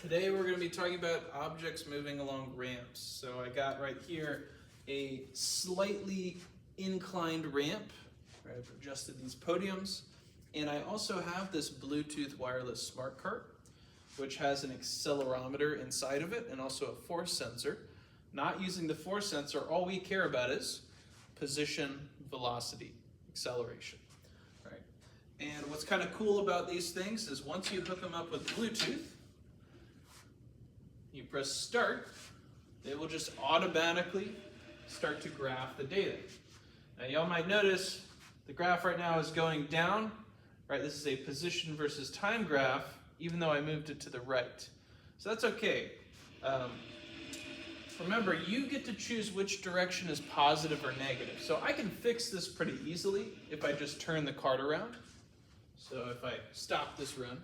Today we're going to be talking about objects moving along ramps. So I got right here a slightly inclined ramp. Right, I've adjusted these podiums. And I also have this Bluetooth wireless smart cart, which has an accelerometer inside of it and also a force sensor. Not using the force sensor, all we care about is position, velocity, acceleration. Right. And what's kind of cool about these things is once you hook them up with Bluetooth, you press start, they will just automatically start to graph the data. Now y'all might notice the graph right now is going down, right? This is a position versus time graph, even though I moved it to the right. So that's okay. Remember, you get to choose which direction is positive or negative. So I can fix this pretty easily if I just turn the cart around. So if I stop this run,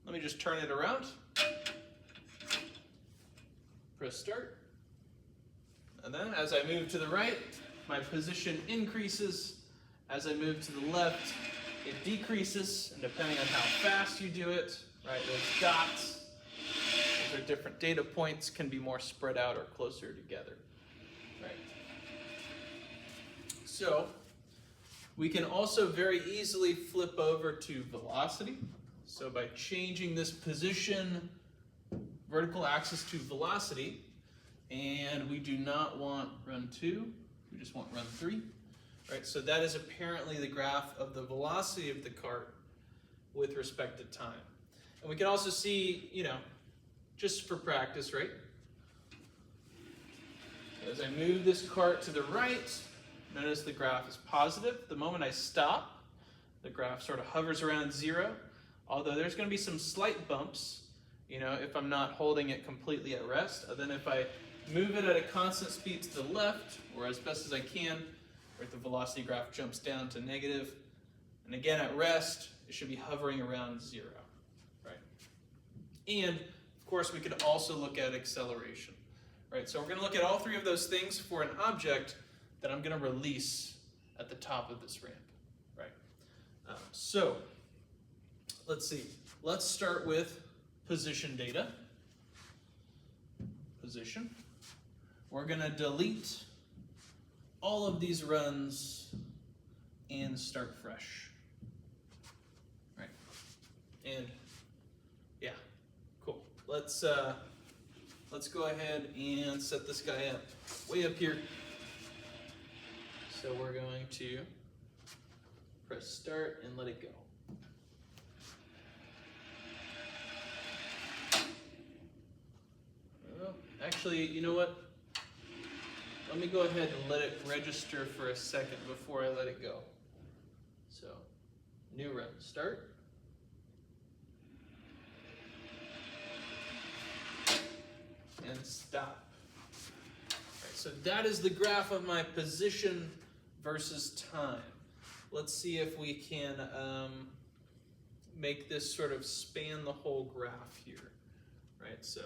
let me just turn it around. Press start. And then as I move to the right, my position increases. As I move to the left, it decreases. And depending on how fast you do it, right, those dots, those are different data points, can be more spread out or closer together. Right. So we can also very easily flip over to velocity. So by changing this position, vertical axis to velocity, and we do not want run 2, we just want run 3. Right, so that is apparently the graph of the velocity of the cart with respect to time. And we can also see, just for practice, right? As I move this cart to the right, notice the graph is positive. The moment I stop, the graph sort of hovers around 0, although there's going to be some slight bumps, if I'm not holding it completely at rest. And then if I move it at a constant speed to the left, or as best as I can, right, the velocity graph jumps down to negative. And again, at rest, it should be hovering around 0. Right? And, of course, we could also look at acceleration. Right? So we're going to look at all 3 of those things for an object that I'm going to release at the top of this ramp. Right? So let's see. Let's start with position data. Position. We're going to delete all of these runs and start fresh. Right. And yeah, cool. Let's go ahead and set this guy up way up here. So we're going to press start and let it go. Actually, you know what? Let me go ahead and let it register for a second before I let it go. So, new run, start. And stop. Right, so that is the graph of my position versus time. Let's see if we can make this sort of span the whole graph here. Right, so.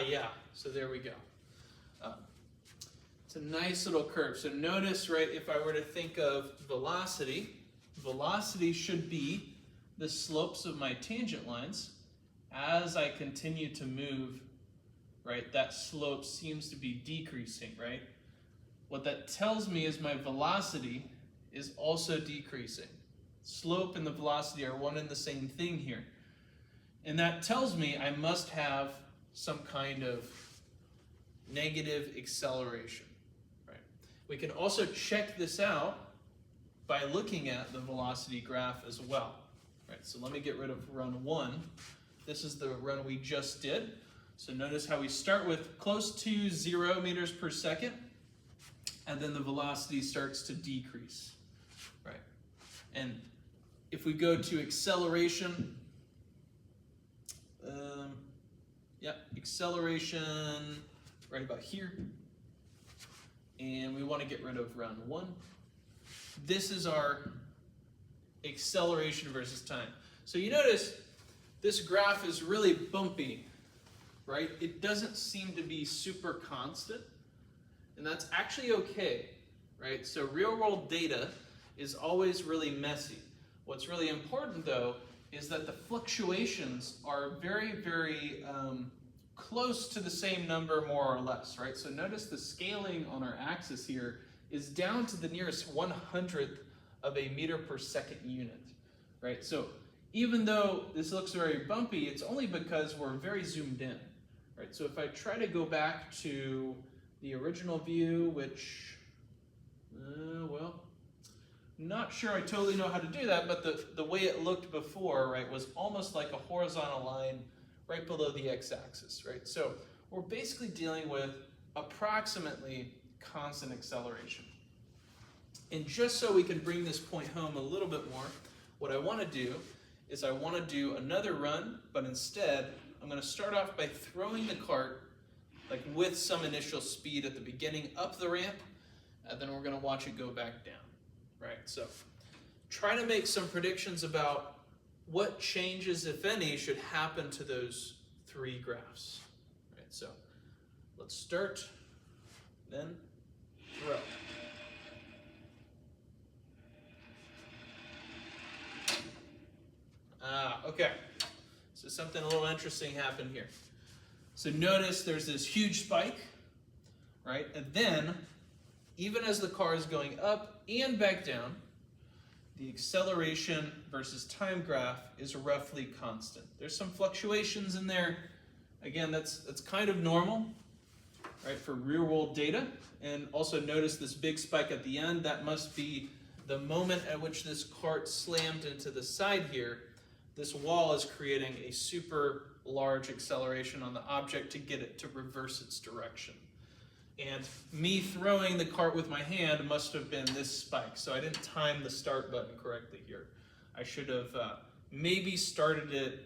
Yeah, so there we go. It's a nice little curve. So notice, right, if I were to think of velocity, velocity should be the slopes of my tangent lines. As I continue to move, right, that slope seems to be decreasing, right? What that tells me is my velocity is also decreasing. Slope and the velocity are one and the same thing here. And that tells me I must have some kind of negative acceleration, right? We can also check this out by looking at the velocity graph as well, right? So let me get rid of run 1. This is the run we just did. So notice how we start with close to 0 meters per second, and then the velocity starts to decrease, right? And if we go to acceleration, acceleration right about here. And we want to get rid of run 1. This is our acceleration versus time. So you notice this graph is really bumpy, right? It doesn't seem to be super constant. And that's actually okay, right? So real world data is always really messy. What's really important though is that the fluctuations are very, very close to the same number, more or less, right? So notice the scaling on our axis here is down to the nearest 1/100th of a meter per second unit, right? So even though this looks very bumpy, it's only because we're very zoomed in, right? So if I try to go back to the original view, which, well, not sure I totally know how to do that, but the way it looked before, right, was almost like a horizontal line right below the x-axis, right? So we're basically dealing with approximately constant acceleration. And just so we can bring this point home a little bit more, what I want to do is I want to do another run, but instead I'm going to start off by throwing the cart like with some initial speed at the beginning up the ramp, and then we're going to watch it go back down. Right, so try to make some predictions about what changes, if any, should happen to those three graphs. Right, so let's start, then throw. Okay, so something a little interesting happened here. So notice there's this huge spike, right, and then even as the car is going up and back down, the acceleration versus time graph is roughly constant. There's some fluctuations in there. Again, that's kind of normal, right, for real world data. And also notice this big spike at the end. That must be the moment at which this cart slammed into the side here. This wall is creating a super large acceleration on the object to get it to reverse its direction. And me throwing the cart with my hand must have been this spike. So I didn't time the start button correctly here. I should have maybe started it,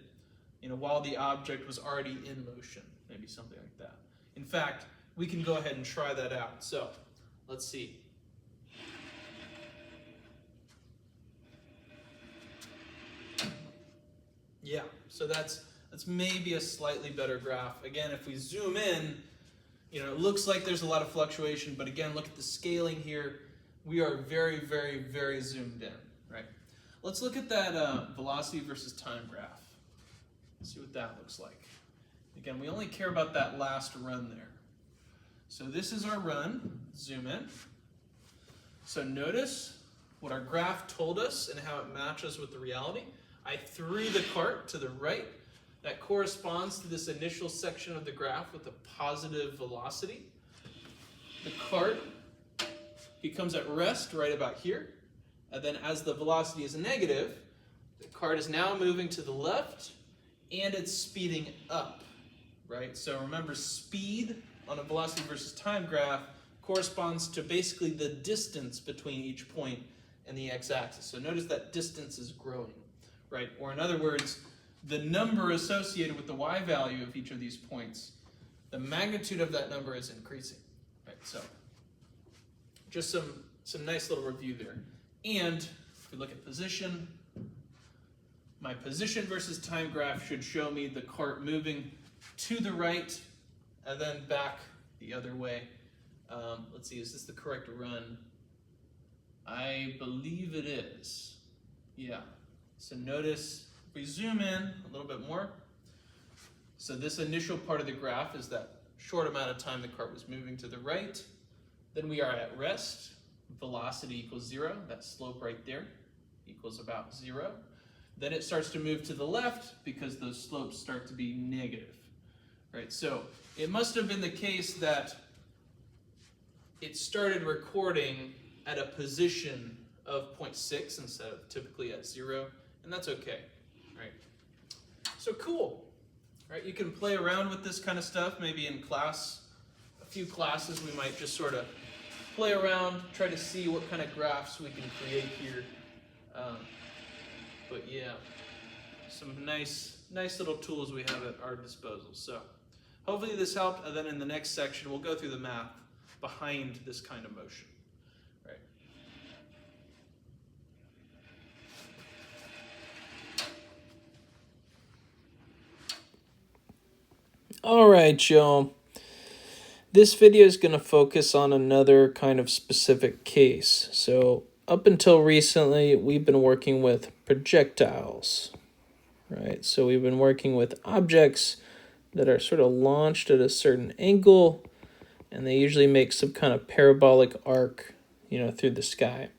while the object was already in motion, maybe something like that. In fact, we can go ahead and try that out. So let's see. Yeah, so that's maybe a slightly better graph. Again, if we zoom in, it looks like there's a lot of fluctuation, but again, look at the scaling here. We are very, very, very zoomed in, right? Let's look at that velocity versus time graph. See what that looks like. Again, we only care about that last run there. So this is our run. Zoom in. So notice what our graph told us and how it matches with the reality. I threw the cart to the right. That corresponds to this initial section of the graph with a positive velocity. The cart becomes at rest right about here. And then as the velocity is negative, the cart is now moving to the left and it's speeding up, right? So remember, speed on a velocity versus time graph corresponds to basically the distance between each point and the x-axis. So notice that distance is growing, right? Or in other words, the number associated with the y value of each of these points, the magnitude of that number is increasing, right? So just some nice little review there. And if we look at position, my position versus time graph should show me the cart moving to the right and then back the other way. Let's see, is this the correct run? I believe it is. Yeah. So notice, if we zoom in a little bit more, so this initial part of the graph is that short amount of time the cart was moving to the right. Then we are at rest. Velocity equals 0. That slope right there equals about 0. Then it starts to move to the left because those slopes start to be negative. Right? So it must have been the case that it started recording at a position of 0.6 instead of typically at 0, and that's okay. Right? So cool. Right? You can play around with this kind of stuff, maybe in class. A few classes we might just sort of play around, try to see what kind of graphs we can create here. But yeah, some nice little tools we have at our disposal. So hopefully this helped, and then in the next section we'll go through the math behind this kind of motion. Right. All right, y'all. This video is going to focus on another kind of specific case. So up until recently, we've been working with projectiles. right? So we've been working with objects that are sort of launched at a certain angle, and they usually make some kind of parabolic arc, through the sky.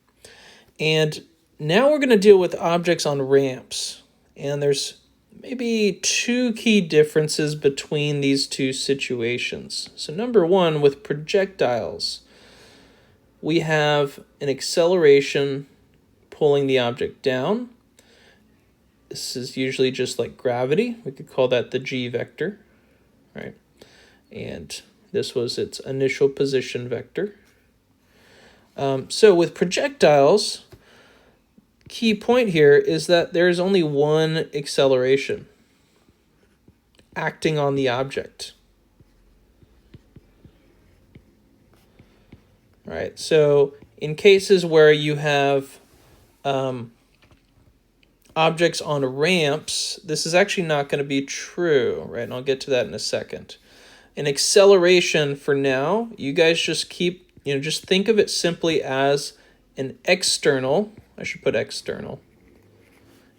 And now we're going to deal with objects on ramps. And there's maybe two key differences between these two situations. So number one, with projectiles, we have an acceleration pulling the object down. This is usually just like gravity. We could call that the g vector, right? And this was its initial position vector. So with projectiles, key point here is that there is only one acceleration acting on the object. Right? So in cases where you have objects on ramps, this is actually not going to be true, right? And I'll get to that in a second. An acceleration for now, you guys just keep, just think of it simply as an external, I should put external,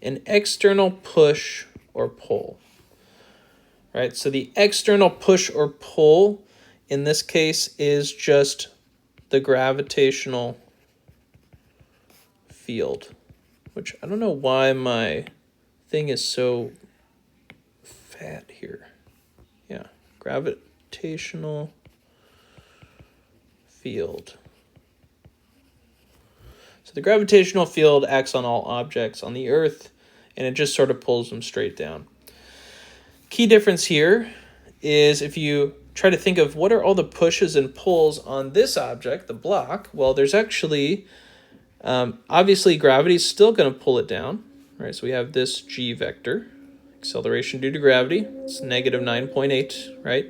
an external push or pull, right? So the external push or pull in this case is just the gravitational field, which I don't know why my thing is so fat here. Yeah, gravitational field. So the gravitational field acts on all objects on the Earth, and it just sort of pulls them straight down. Key difference here is if you try to think of what are all the pushes and pulls on this object, the block, well, there's actually, obviously gravity is still going to pull it down, right? So we have this g vector, acceleration due to gravity, it's negative 9.8, right?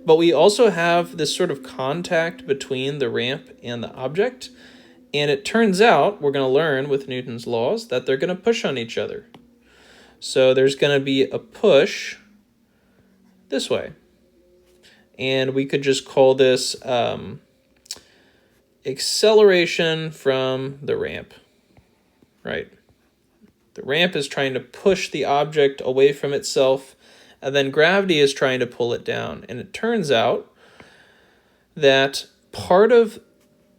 But we also have this sort of contact between the ramp and the object, and it turns out, we're going to learn with Newton's laws, that they're going to push on each other. So there's going to be a push this way. And we could just call this acceleration from the ramp, right? The ramp is trying to push the object away from itself, and then gravity is trying to pull it down. And it turns out that part of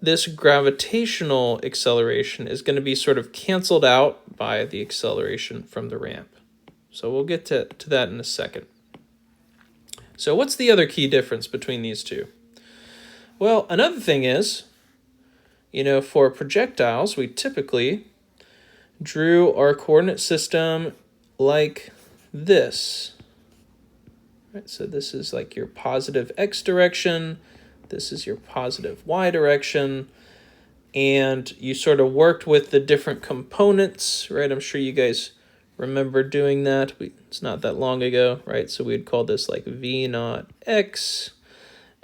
this gravitational acceleration is going to be sort of canceled out by the acceleration from the ramp. So we'll get to that in a second. So what's the other key difference between these two? Well, another thing is, for projectiles, we typically drew our coordinate system like this. Right, so this is like your positive x direction, this is your positive y direction, and you sort of worked with the different components, right? I'm sure you guys remember doing that. It's not that long ago, right? So we'd call this like v naught x,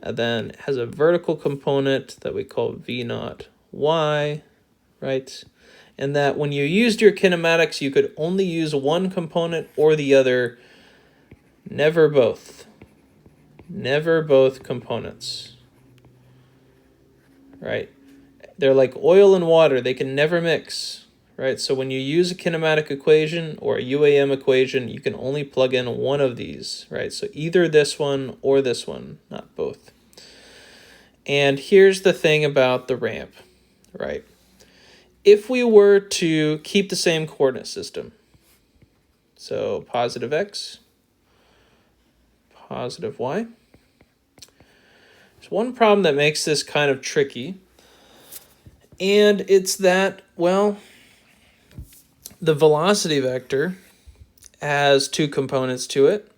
and then it has a vertical component that we call v naught y, right? And that when you used your kinematics, you could only use one component or the other, never both. Never both components. Right? They're like oil and water. They can never mix. Right? So when you use a kinematic equation or a UAM equation, you can only plug in one of these. Right? So either this one or this one, not both. And here's the thing about the ramp. Right? If we were to keep the same coordinate system, so positive x, positive y, there's one problem that makes this kind of tricky, and it's that, well, the velocity vector has two components to it,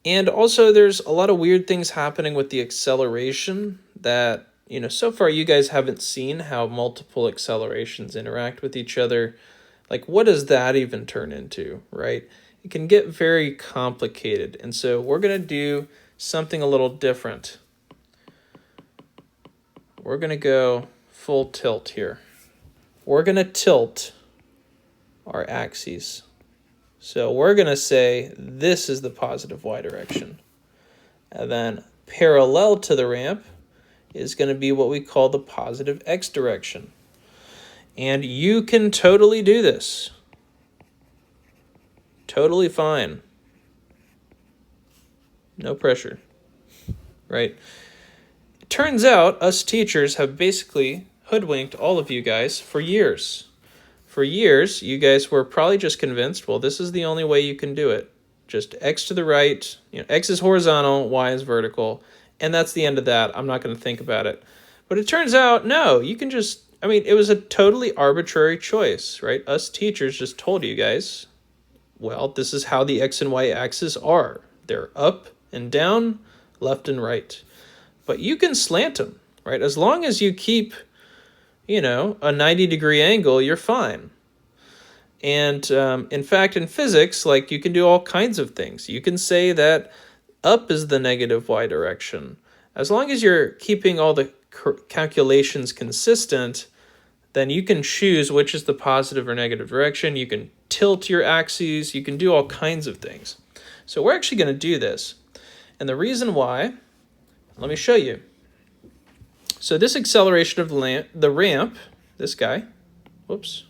and also there's a lot of weird things happening with the acceleration that, so far you guys haven't seen how multiple accelerations interact with each other. Like, what does that even turn into, right? It can get very complicated, and so we're going to do something a little different. We're going to go full tilt here. We're going to tilt our axes. So we're going to say this is the positive y direction. And then parallel to the ramp is going to be what we call the positive x direction. And you can totally do this. Totally fine. No pressure, right? It turns out us teachers have basically hoodwinked all of you guys for years. For years, you guys were probably just convinced, well, this is the only way you can do it. Just x to the right, x is horizontal, y is vertical, and that's the end of that. I'm not going to think about it. But it turns out, no, you can just, it was a totally arbitrary choice, right? Us teachers just told you guys, well, this is how the x and y axes are. They're up and down, left and right. But you can slant them, right? As long as you keep, a 90-degree angle, you're fine. And in fact, in physics, you can do all kinds of things. You can say that up is the negative y direction. As long as you're keeping all the calculations consistent, then you can choose which is the positive or negative direction. You can tilt your axes. You can do all kinds of things. So we're actually going to do this. And the reason why, let me show you. So this acceleration of the ramp, this guy, whoops,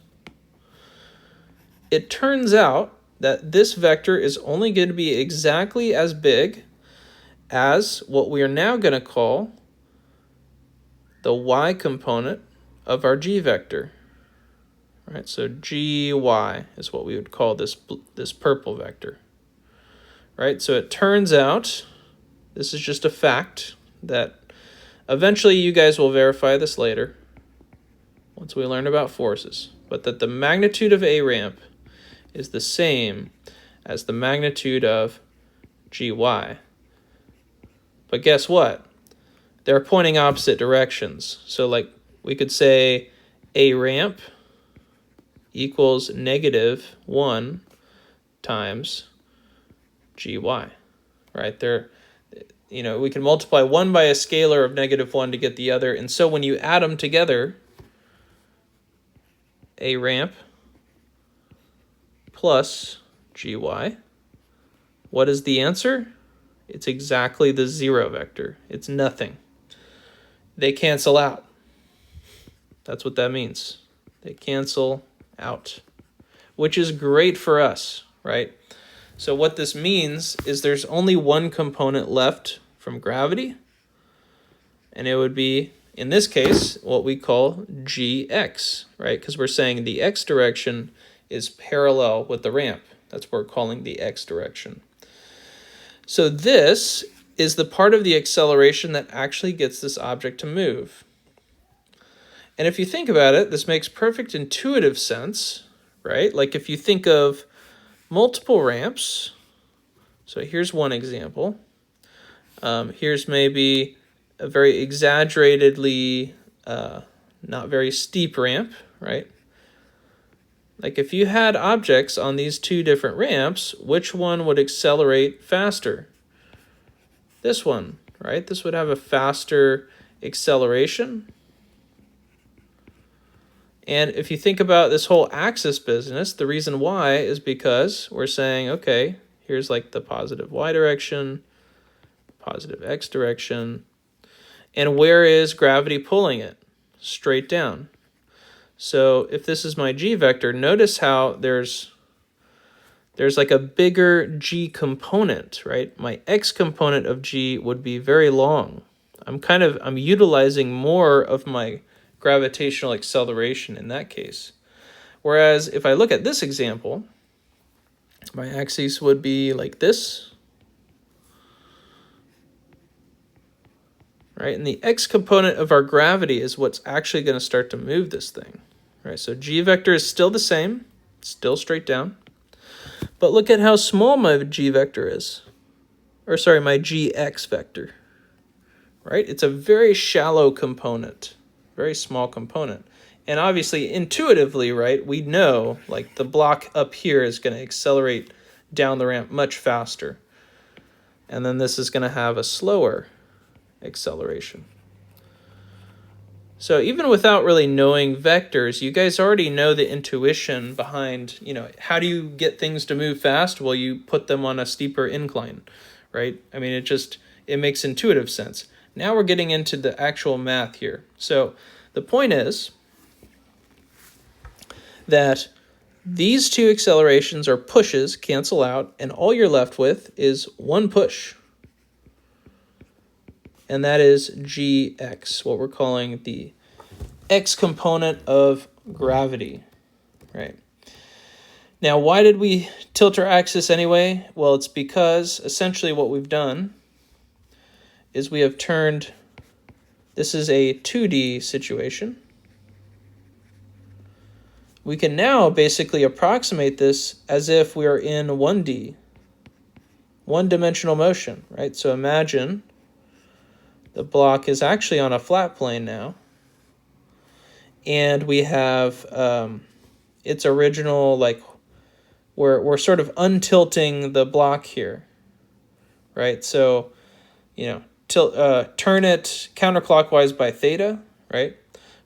it turns out that this vector is only going to be exactly as big as what we are now going to call the y component of our g vector. All right, so gy is what we would call this purple vector. Right, so it turns out, this is just a fact, that eventually you guys will verify this later, once we learn about forces, but that the magnitude of a ramp is the same as the magnitude of gy. But guess what? They're pointing opposite directions. So we could say a ramp equals -1 times gy, right? We can multiply one by a scalar of -1 to get the other. And so when you add them together, a ramp plus gy, what is the answer? It's exactly the zero vector. It's nothing. They cancel out. That's what that means. They cancel out, which is great for us, right? So what this means is there's only one component left from gravity, and it would be, in this case, what we call gx, right? Because we're saying the x direction is parallel with the ramp. That's what we're calling the x direction. So this is the part of the acceleration that actually gets this object to move. And if you think about it, this makes perfect intuitive sense, right? Like if you think of multiple ramps, so here's one example. Here's maybe a very exaggeratedly not very steep ramp, right? Like if you had objects on these two different ramps, which one would accelerate faster? This one, right? This would have a faster acceleration. And if you think about this whole axis business, the reason why is because we're saying, okay, here's the positive y direction, positive x direction, and where is gravity pulling it? Straight down. So if this is my g vector, notice how there's a bigger g component, right? My x component of g would be very long. I'm utilizing more of my gravitational acceleration in that case. Whereas if I look at this example, my axis would be like this, right? And the x component of our gravity is what's actually going to start to move this thing, right? So g vector is still the same, still straight down. But look at how small my g vector is. Or sorry, my gx vector, right? It's a very shallow component, very small component. And obviously, intuitively, right, we know the block up here is going to accelerate down the ramp much faster. And then this is going to have a slower acceleration. So even without really knowing vectors, you guys already know the intuition behind, how do you get things to move fast? Well, you put them on a steeper incline, right? It makes intuitive sense. Now we're getting into the actual math here. So the point is that these two accelerations or pushes cancel out, and all you're left with is one push. And that is gx, what we're calling the x component of gravity, right? Now, why did we tilt our axis anyway? Well, it's because essentially what we've done is we have turned, this is a 2D situation. We can now basically approximate this as if we are in 1D, one-dimensional motion, right? So imagine the block is actually on a flat plane now, and we have its original, like, we're sort of untilting the block here, right? So, you know, turn it counterclockwise by theta, right?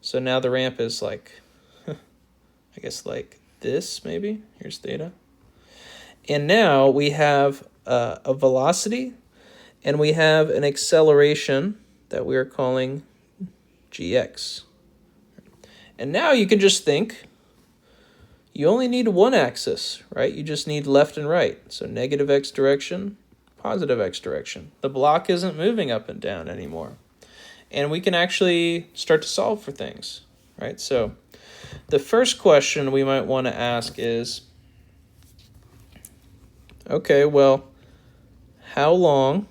So now the ramp is like, I guess like this maybe. Here's theta. And now we have a velocity, and we have an acceleration that we are calling gx. And now you can just think, you only need one axis, right? You just need left and right. So negative x direction, positive x direction. The block isn't moving up and down anymore. And we can actually start to solve for things, right? So the first question we might want to ask is, okay, well, how long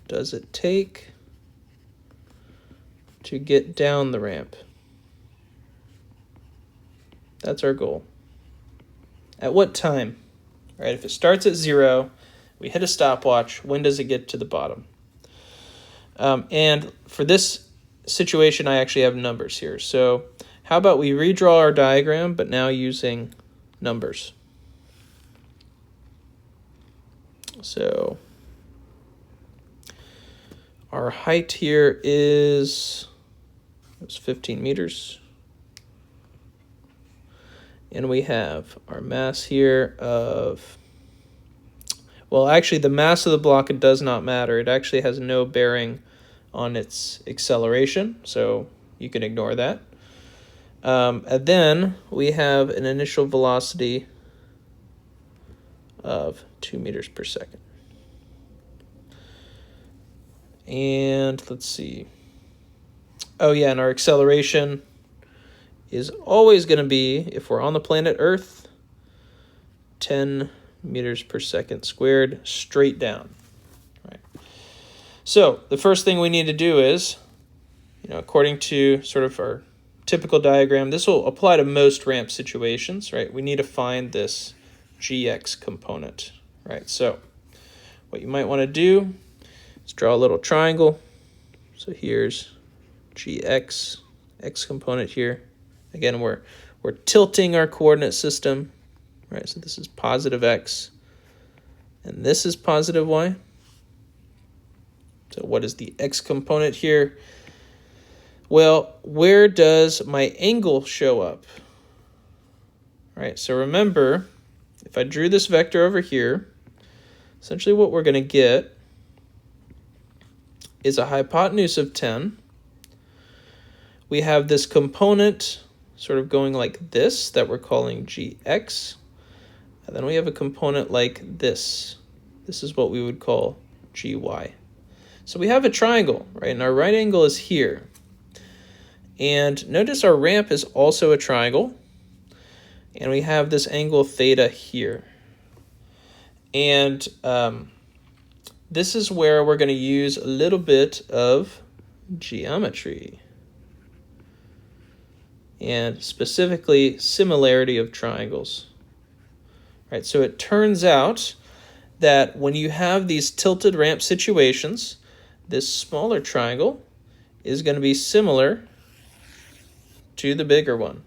does it take to get down the ramp? That's our goal. At what time? Right? If it starts at 0, we hit a stopwatch, when does it get to the bottom? And for this situation, I actually have numbers here. So how about we redraw our diagram, but now using numbers? So our height here is 15 meters. And we have our mass here of, well, actually the mass of the block, it does not matter. It actually has no bearing on its acceleration, so you can ignore that. And then we have an initial velocity of 2 meters per second. And let's see. Oh yeah, and our acceleration is always going to be, if we're on the planet Earth, 10 meters per second squared, straight down. Right. So the first thing we need to do is, according to sort of our typical diagram, this will apply to most ramp situations, right? We need to find this gx component, right? So what you might want to do is draw a little triangle. So here's gx, x component here. Again, we're tilting our coordinate system, right? So this is positive x, and this is positive y. So what is the x component here? Well, where does my angle show up? All right, so remember, if I drew this vector over here, essentially what we're going to get is a hypotenuse of 10. We have this component sort of going like this that we're calling gx. And then we have a component like this. This is what we would call gy. So we have a triangle, right? And our right angle is here. And notice our ramp is also a triangle. And we have this angle theta here. And this is where we're going to use a little bit of geometry. And specifically similarity of triangles. Right, so it turns out that when you have these tilted ramp situations, this smaller triangle is going to be similar to the bigger one.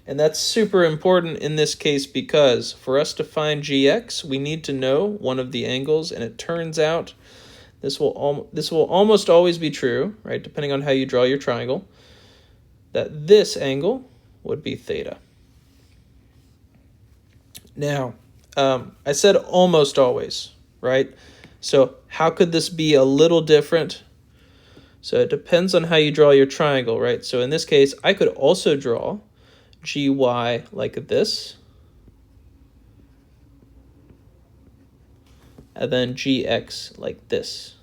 And that's super important in this case because for us to find gx, we need to know one of the angles, and it turns out this will almost always be true, right, depending on how you draw your triangle, that this angle would be theta. Now, I said almost always, right? So how could this be a little different? So it depends on how you draw your triangle, right? So in this case, I could also draw gy like this, and then gx like this.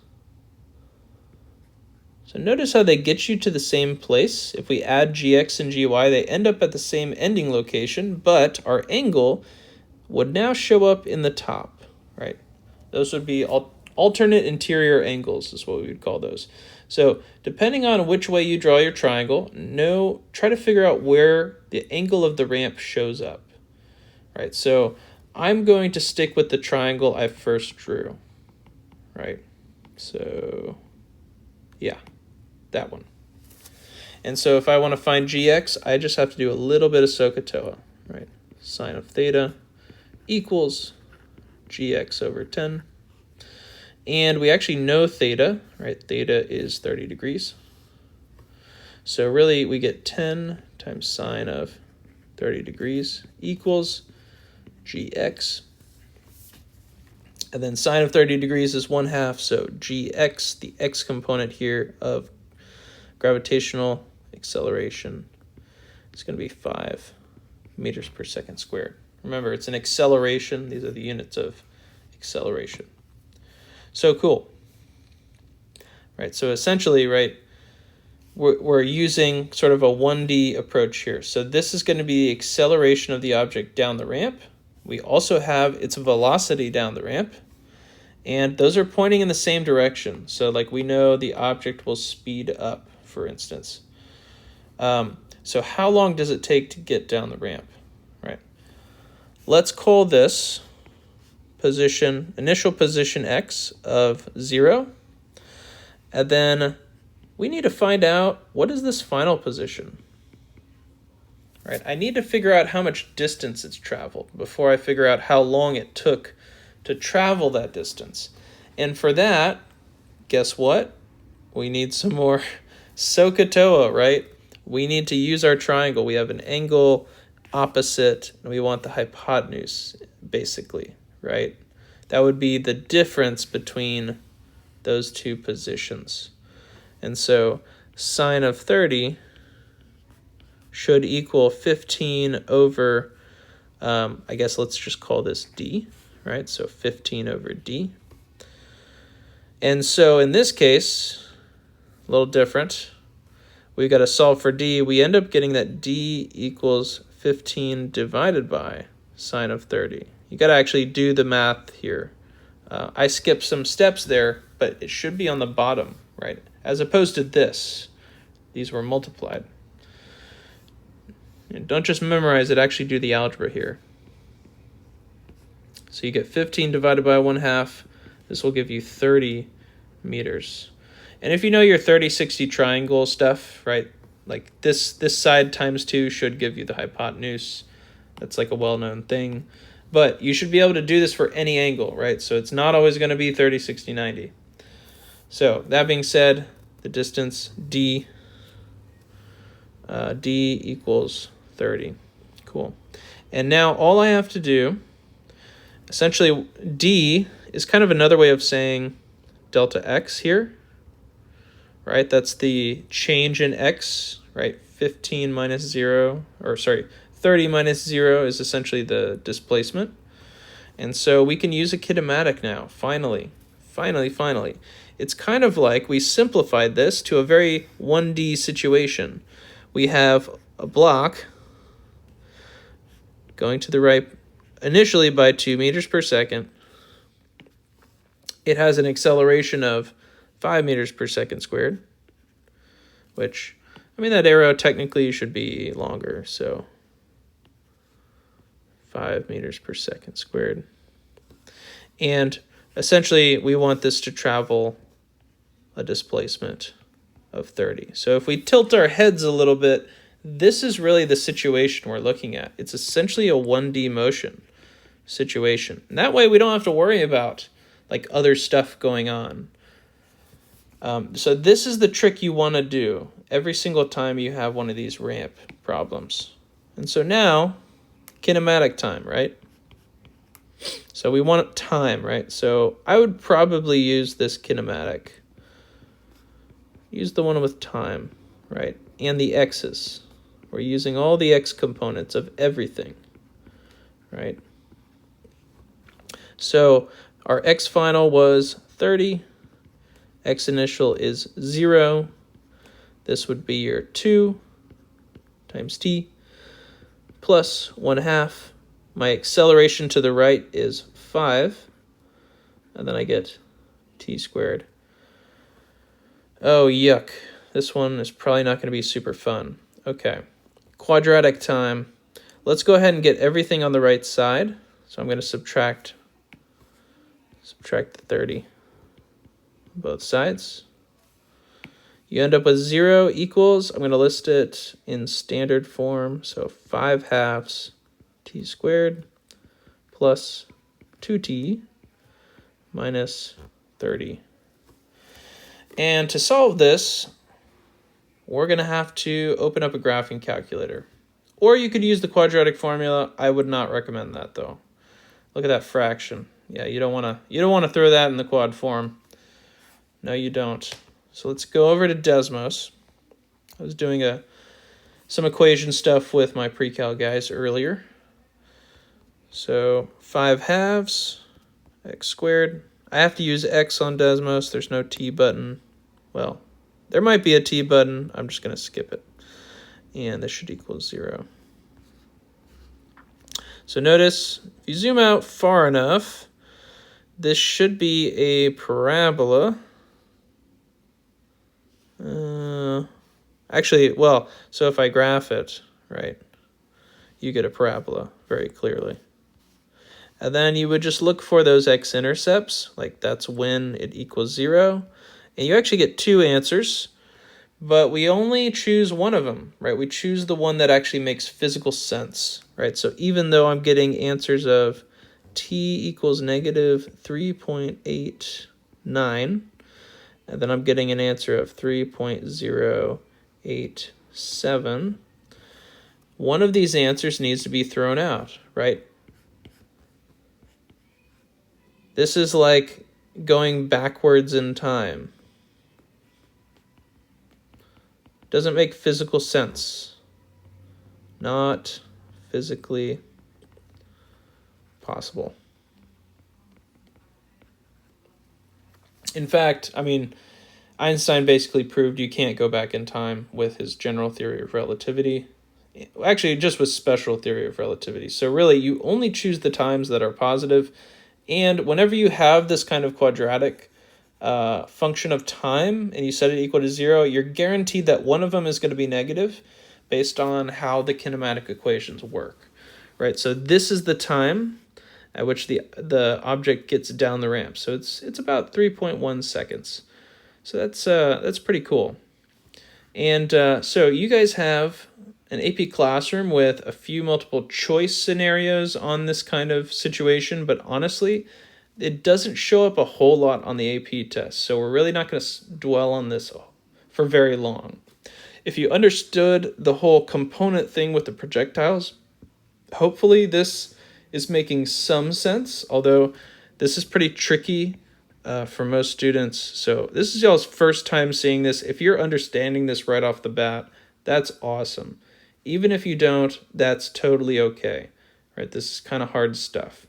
So notice how they get you to the same place. If we add gx and gy, they end up at the same ending location, but our angle would now show up in the top, right? Those would be alternate interior angles is what we would call those. So depending on which way you draw your triangle, try to figure out where the angle of the ramp shows up, right? So I'm going to stick with the triangle I first drew, right? So yeah, that one. And so if I want to find gx, I just have to do a little bit of SOHCAHTOA, right? Sine of theta equals gx over 10. And we actually know theta, right? Theta is 30 degrees. So really we get 10 times sine of 30 degrees equals gx. And then sine of 30 degrees is 1/2, so gx, the x component here of gravitational acceleration, is going to be 5 meters per second squared. Remember, it's an acceleration. These are the units of acceleration. So cool. Right, so essentially, right, we're using sort of a 1D approach here. So this is going to be the acceleration of the object down the ramp. We also have its velocity down the ramp. And those are pointing in the same direction. So like we know the object will speed up, for instance. So how long does it take to get down the ramp, right? Let's call this initial position x of 0. And then we need to find out, what is this final position? Right? I need to figure out how much distance it's traveled before I figure out how long it took to travel that distance. And for that, guess what? We need some more SOHCAHTOA, right? We need to use our triangle. We have an angle opposite, and we want the hypotenuse, basically, right? That would be the difference between those two positions. And so sine of 30 should equal 15 over, I guess let's just call this d, right? So 15 over d. And so in this case, a little different. We've got to solve for d. We end up getting that d equals 15 divided by sine of 30. You got to actually do the math here. I skipped some steps there, but it should be on the bottom, right? As opposed to this. These were multiplied. And don't just memorize it, actually do the algebra here. So you get 15 divided by 1/2. This will give you 30 meters. And if you know your 30-60 triangle stuff, right, like this side times 2 should give you the hypotenuse. That's like a well-known thing. But you should be able to do this for any angle, right? So it's not always going to be 30, 60, 90. So that being said, the distance d equals 30. Cool. And now all I have to do, essentially d is kind of another way of saying delta x here, right? That's the change in x, right? 15 minus 0, or sorry, 30 minus 0 is essentially the displacement. And so we can use a kinematic now, finally. It's kind of like we simplified this to a very 1D situation. We have a block going to the right initially by 2 meters per second. It has an acceleration of 5 meters per second squared, which, I mean, that arrow technically should be longer, so 5 meters per second squared. And essentially, we want this to travel a displacement of 30. So if we tilt our heads a little bit, this is really the situation we're looking at. It's essentially a 1D motion situation. And that way we don't have to worry about like other stuff going on. So this is the trick you want to do every single time you have one of these ramp problems. And so now, kinematic time, right? So we want time, right? So I would probably use this kinematic. use the one with time, right? And the x's. We're using all the x components of everything, right? So our x final was 30. X initial is 0. This would be your 2 times t plus 1/2. My acceleration to the right is 5. And then I get t squared. Oh, yuck. This one is probably not going to be super fun. Okay. Quadratic time. Let's go ahead and get everything on the right side. So I'm going to subtract the 30 on both sides. You end up with 0 equals, I'm going to list it in standard form, so 5/2 t squared plus 2t minus 30. And to solve this, we're going to have to open up a graphing calculator. Or you could use the quadratic formula. I would not recommend that though. Look at that fraction. Yeah, you don't want to throw that in the quad form. No, you don't. So let's go over to Desmos. I was doing some equation stuff with my pre-cal guys earlier. So 5/2 x squared. I have to use x on Desmos. There's no t button. Well, there might be a t button. I'm just going to skip it. And this should equal 0. So notice, if you zoom out far enough, this should be a parabola. Actually, well, so if I graph it, right, you get a parabola very clearly. And then you would just look for those x-intercepts, like that's when it equals 0. And you actually get 2 answers, but we only choose one of them, right? We choose the one that actually makes physical sense, right? So even though I'm getting answers of t equals negative 3.89, and then I'm getting an answer of 3.087, one of these answers needs to be thrown out, right? This is like going backwards in time. Doesn't make physical sense. Not physically possible. In fact, I mean, Einstein basically proved you can't go back in time with his general theory of relativity. Actually, just with special theory of relativity. So really, you only choose the times that are positive. And whenever you have this kind of quadratic function of time and you set it equal to 0, you're guaranteed that one of them is going to be negative based on how the kinematic equations work, right? So this is the time at which the object gets down the ramp. So it's about 3.1 seconds. So that's pretty cool. And so you guys have an AP Classroom with a few multiple choice scenarios on this kind of situation, but honestly, it doesn't show up a whole lot on the AP test. So we're really not going to dwell on this for very long. If you understood the whole component thing with the projectiles, hopefully this is making some sense, although this is pretty tricky for most students. So this is y'all's first time seeing this. If you're understanding this right off the bat, that's awesome. Even if you don't, that's totally okay, right? This is kind of hard stuff.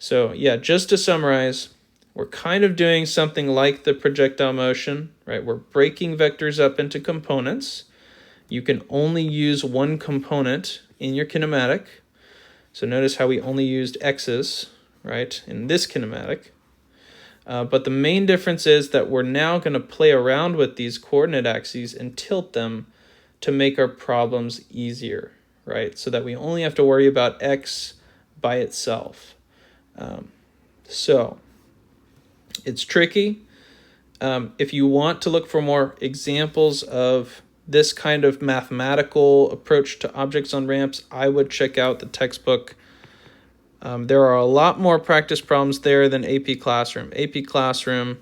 So yeah, just to summarize, we're kind of doing something like the projectile motion, right? We're breaking vectors up into components. You can only use one component in your kinematic. So notice how we only used x's, right, in this kinematic. But the main difference is that we're now going to play around with these coordinate axes and tilt them to make our problems easier, right? So that we only have to worry about x by itself. So it's tricky. If you want to look for more examples of this kind of mathematical approach to objects on ramps, I would check out the textbook. There are a lot more practice problems there than AP Classroom. AP Classroom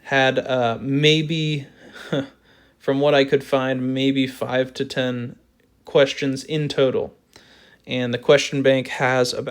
had maybe, from what I could find, maybe 5 to 10 questions in total. And the question bank has about